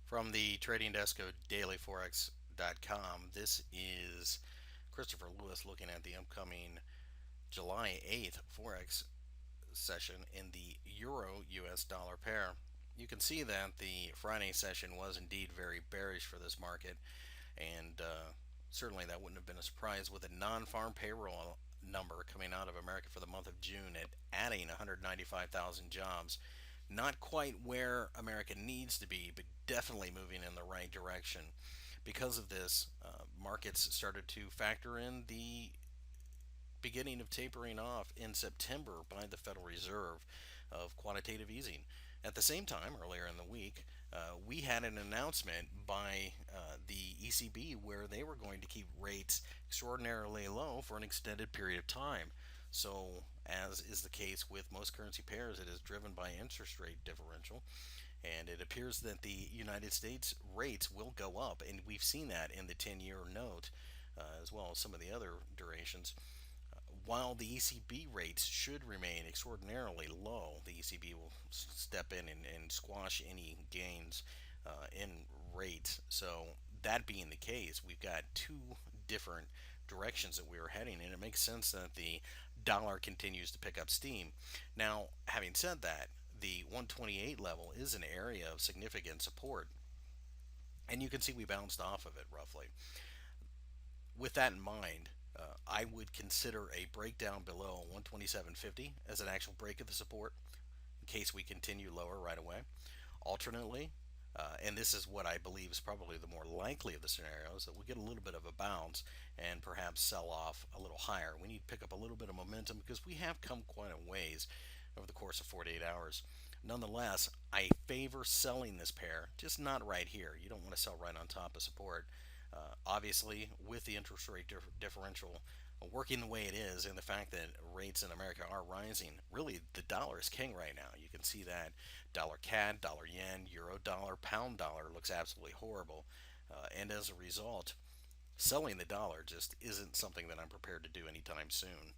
From the trading desk of dailyforex.com, this is Christopher Lewis looking at the upcoming July 8th Forex session in the Euro US dollar pair. You can see that the Friday session was indeed very bearish for this market, and certainly that wouldn't have been a surprise with a non farm payroll number coming out of America for the month of June at adding 195,000 jobs. Not quite where America needs to be, but definitely moving in the right direction. Because of this, markets started to factor in the beginning of tapering off in September by the Federal Reserve of quantitative easing. At the same time, earlier in the week, we had an announcement by the ECB where they were going to keep rates extraordinarily low for an extended period of time. So, as is the case with most currency pairs, it is driven by interest rate differential. And it appears that the United States rates will go up, and we've seen that in the 10-year note, as well as some of the other durations. While the ECB rates should remain extraordinarily low, the ECB will step in and squash any gains in rates. So, that being the case, we've got two different directions that we are heading, and it makes sense that the dollar continues to pick up steam. Now, having said that, the 128 level is an area of significant support, and you can see we bounced off of it roughly. With that in mind, I would consider a breakdown below 127.50 as an actual break of the support in case we continue lower right away. Alternately, and this is what I believe is probably the more likely of the scenarios, that we get a little bit of a bounce and perhaps sell off a little higher. We need to pick up a little bit of momentum because we have come quite a ways over the course of 48 hours. Nonetheless, I favor selling this pair, just not right here. You don't want to sell right on top of support. Obviously, with the interest rate differential working the way it is, and the fact that rates in America are rising, really the dollar is king right now. You can see that dollar CAD, dollar yen, euro dollar, pound dollar looks absolutely horrible. And as a result, selling the dollar just isn't something that I'm prepared to do anytime soon.